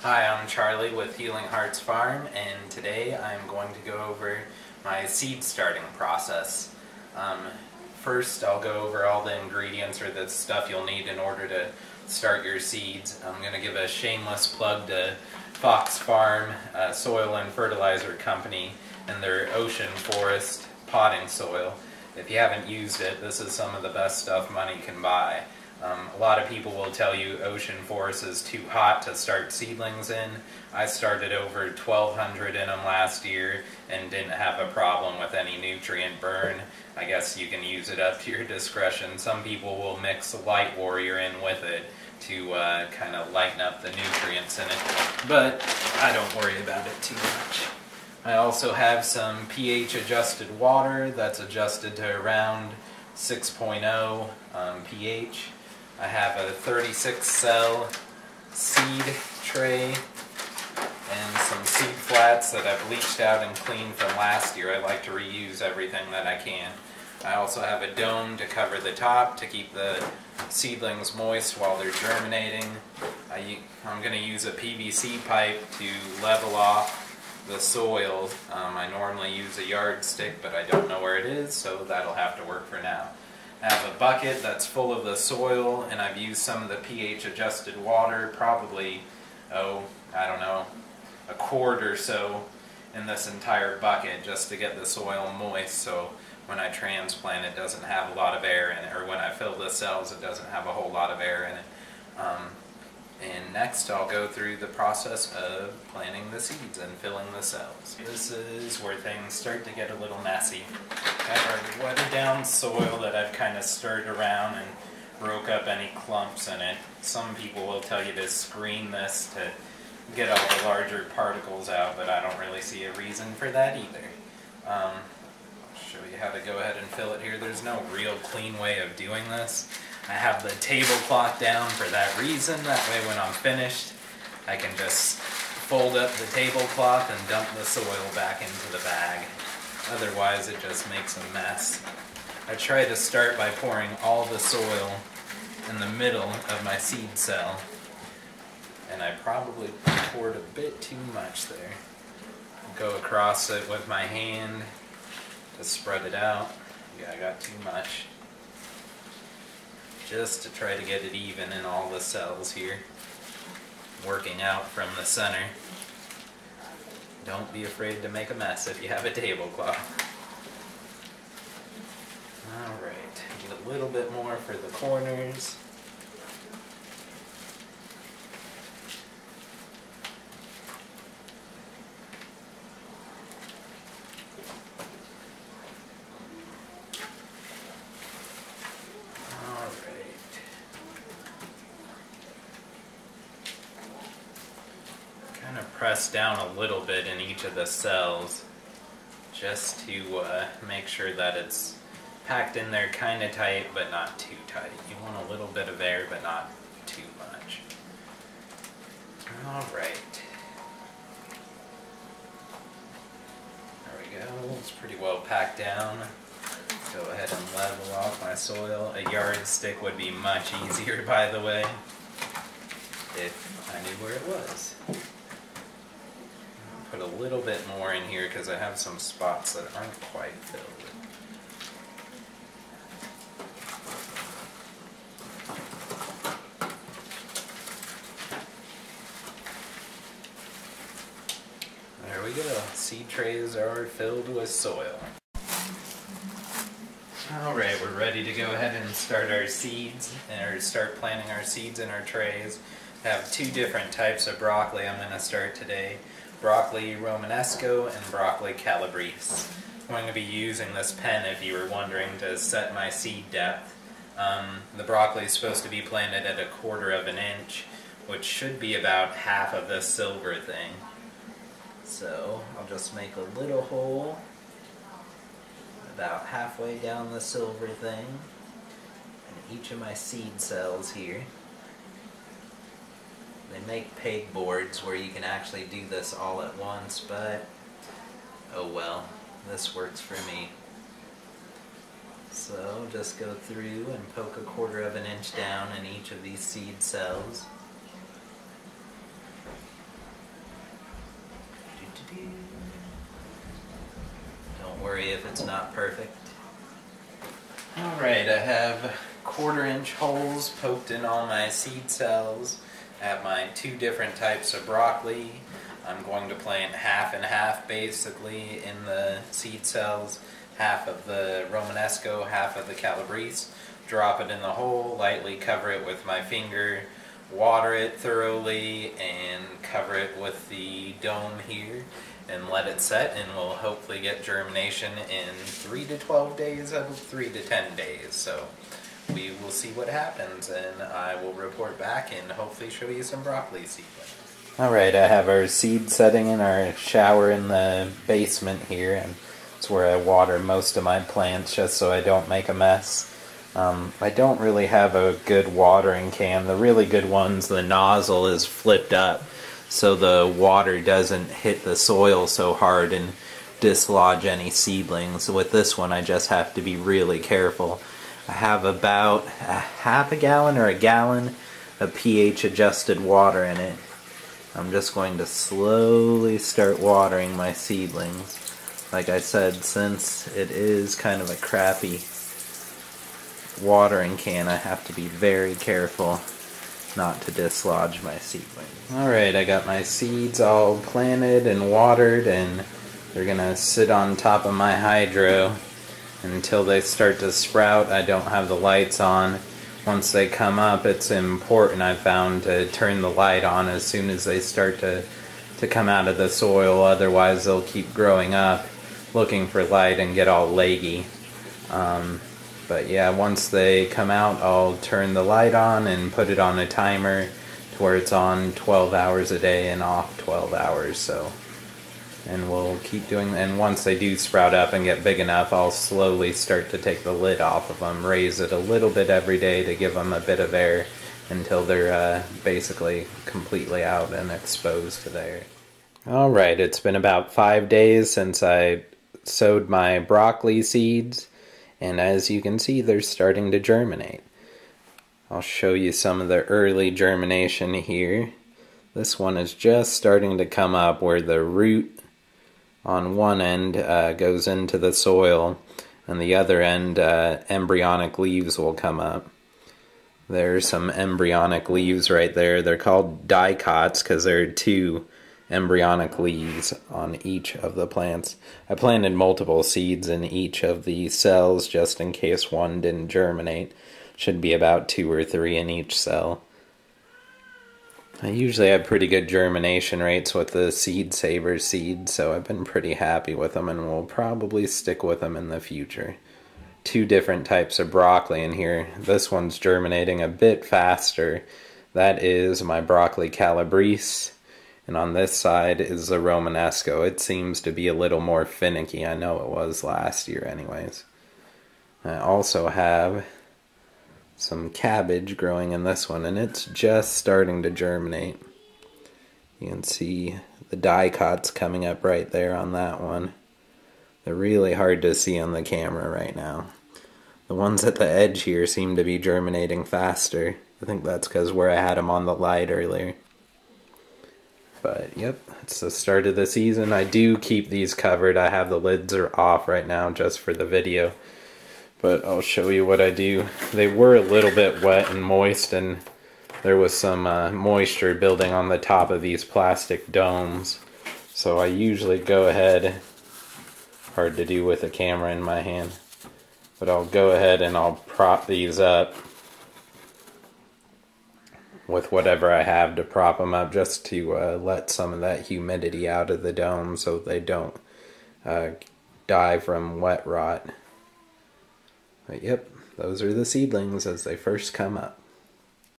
Hi, I'm Charlie with Healing Hearts Farm, and today I'm going to go over my seed starting process. First, I'll go over all the ingredients or the stuff you'll need in order to start your seeds. I'm going to give a shameless plug to Fox Farm Soil and Fertilizer Company and their Ocean Forest potting soil. If you haven't used it, this is some of the best stuff money can buy. A lot of people will tell you Ocean Forest is too hot to start seedlings in. I started over 1,200 in them last year and didn't have a problem with any nutrient burn. I guess you can use it up to your discretion. Some people will mix Light Warrior in with it to kind of lighten up the nutrients in it, but I don't worry about it too much. I also have some pH adjusted water that's adjusted to around 6.0 pH. I have a 36 cell seed tray and some seed flats that I've bleached out and cleaned from last year. I like to reuse everything that I can. I also have a dome to cover the top to keep the seedlings moist while they're germinating. I'm going to use a PVC pipe to level off the soil. I normally use a yardstick, but I don't know where it is, so that'll have to work for now. I have a bucket that's full of the soil, and I've used some of the pH adjusted water, probably, I don't know, a quart or so in this entire bucket just to get the soil moist, so when I transplant it doesn't have a lot of air in it, or when I fill the cells it doesn't have a whole lot of air in it. And next I'll go through the process of planting the seeds and filling the cells. This is where things start to get a little messy. I've already wetted down soil that I've kind of stirred around and broke up any clumps in it. Some people will tell you to screen this to get all the larger particles out, but I don't really see a reason for that either. I'll show you how to go ahead and fill it here. There's no real clean way of doing this. I have the tablecloth down for that reason. That way when I'm finished, I can just fold up the tablecloth and dump the soil back into the bag. Otherwise it just makes a mess. I try to start by pouring all the soil in the middle of my seed cell. And I probably poured a bit too much there. Go across it with my hand to spread it out. Yeah, I got too much. Just to try to get it even in all the cells here. Working out from the center. Don't be afraid to make a mess if you have a tablecloth. Alright, a little bit more for the corners. Press down a little bit in each of the cells just to make sure that it's packed in there kind of tight but not too tight. You want a little bit of air but not too much. Alright. There we go. It's pretty well packed down. Go ahead and level off my soil. A yardstick would be much easier, by the way, if I knew where it was. Put a little bit more in here because I have some spots that aren't quite filled. There we go. Seed trays are filled with soil. Alright, we're ready to go ahead and start our seeds, or start planting our seeds in our trays. I have two different types of broccoli I'm going to start today. Broccoli Romanesco and broccoli Calabrese. I'm going to be using this pen, if you were wondering, to set my seed depth. The broccoli is supposed to be planted at 1/4 of an inch, which should be about half of this silver thing. So I'll just make a little hole about halfway down the silver thing in each of my seed cells here. They make pegboards where you can actually do this all at once, but oh well, this works for me. So just go through and poke 1/4 of an inch down in each of these seed cells. Don't worry if it's not perfect. Alright, I have 1/4-inch holes poked in all my seed cells. I have my 2 different types of broccoli. I'm going to plant half and half basically in the seed cells. Half of the Romanesco, half of the Calabrese. Drop it in the hole, lightly cover it with my finger, water it thoroughly, and cover it with the dome here, and let it set, and we'll hopefully get germination in 3 to 12 days, 3 to 10 days. So we will see what happens, and I will report back and hopefully show you some broccoli seedlings. Alright, I have our seed setting in our shower in the basement here, and it's where I water most of my plants just so I don't make a mess. I don't really have a good watering can. The really good ones, the nozzle is flipped up so the water doesn't hit the soil so hard and dislodge any seedlings. With this one I just have to be really careful. I have about a half a gallon or a gallon of pH adjusted water in it. I'm just going to slowly start watering my seedlings. Like I said, since it is kind of a crappy watering can, I have to be very careful not to dislodge my seedlings. Alright, I got my seeds all planted and watered, and they're gonna sit on top of my hydro until they start to sprout. I don't have the lights on. Once they come up, it's important, I found, to turn the light on as soon as they start to come out of the soil, otherwise they'll keep growing up looking for light and get all leggy. But yeah, once they come out, I'll turn the light on and put it on a timer to where it's on 12 hours a day and off 12 hours. So, and we'll keep doing, and once they do sprout up and get big enough, I'll slowly start to take the lid off of them, raise it a little bit every day to give them a bit of air until they're basically completely out and exposed to the air. Alright, it's been about 5 days since I sowed my broccoli seeds, and as you can see, they're starting to germinate. I'll show you some of the early germination here. This one is just starting to come up where the root on one end goes into the soil, and the other end embryonic leaves will come up. There's some embryonic leaves right there. They're called dicots because there are 2 embryonic leaves on each of the plants. I planted multiple seeds in each of the cells just in case one didn't germinate. Should be about 2 or 3 in each cell. I usually have pretty good germination rates with the Seed Saver seeds, so I've been pretty happy with them and will probably stick with them in the future. 2 different types of broccoli in here. This one's germinating a bit faster. That is my broccoli Calabrese. And on this side is the Romanesco. It seems to be a little more finicky. I know it was last year anyways. I also have some cabbage growing in this one, and it's just starting to germinate. You can see the dicots coming up right there on that one. They're really hard to see on the camera right now. The ones at the edge here seem to be germinating faster. I think that's because where I had them on the light earlier. But yep, it's the start of the season. I do keep these covered. I have the lids are off right now just for the video. But I'll show you what I do. They were a little bit wet and moist, and there was some moisture building on the top of these plastic domes. So I usually go ahead, hard to do with a camera in my hand, but I'll go ahead and I'll prop these up with whatever I have to prop them up, just to let some of that humidity out of the dome so they don't die from wet rot. But yep, those are the seedlings as they first come up.